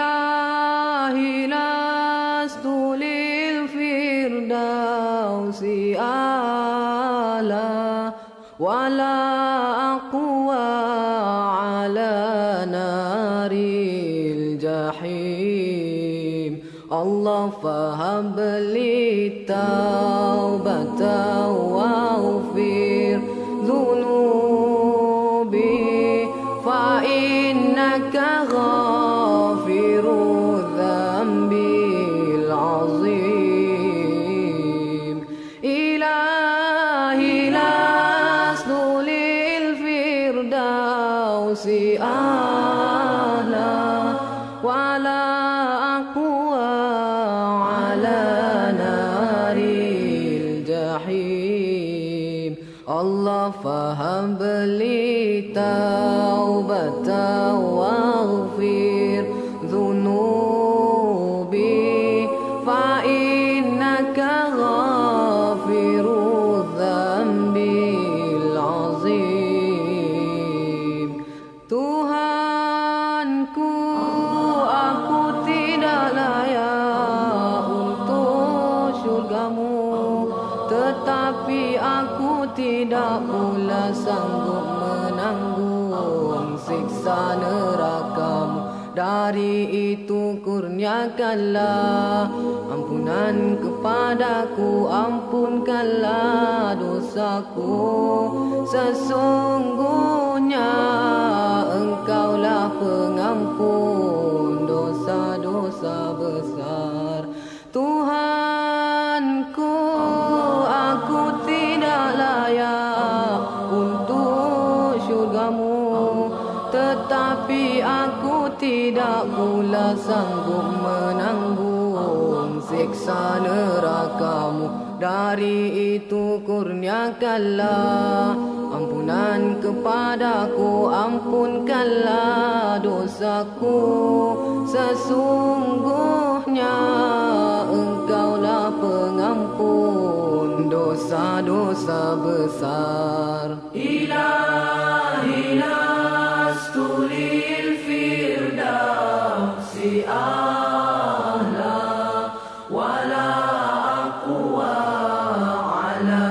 إلهي لست للفردوس أعلى ولا أقوى على نار الجحيم الله فهب لي توبة واغفر ذنوبي فإنك غافر الذنب العظيم إلهي لست للفردوس أعلى ولا أقوى على نار الجحيم الله فهب لي توبة واغفر ذنوبي فإنك غافر الذنب العظيم Tuhanku, aku tidak layak untuk syurgamu, tetapi aku tidak pula sanggup menanggung siksa nerakamu. Dari itu kurniakanlah ampunan kepadaku, ampunkanlah dosaku. Sesungguhnya Engkaulah pengampun dosa-dosa besar. Tuhanku, aku tidak layak untuk syurgamu, tetapi aku tidak pula sanggup menanggung siksa nerakamu. Dari itu kurniakanlah ampunan kepadaku, ampunkanlah dosaku. Sesungguhnya Engkaulah pengampun dosa-dosa besar. Ilahi lastu lil firdausi a'la wala aqwa ala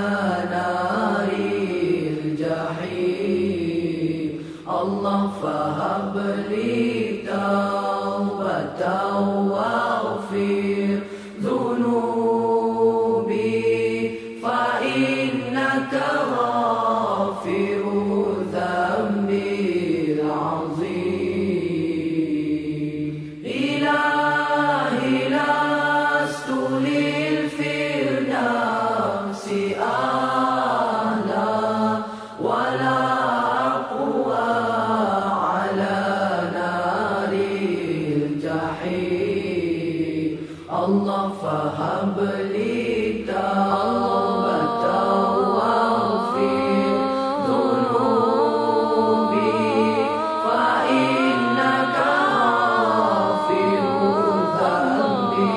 naril jahim Allah fahab li taubatan waghfir dhunubi fa innaka ghafiru dhanbil azim. Ilahi lastu lil firdausi a'la wala aqwa ala naril jahim Allah fahab li taubatan waghfir dhunubi fa innaka ghafirul dhanbi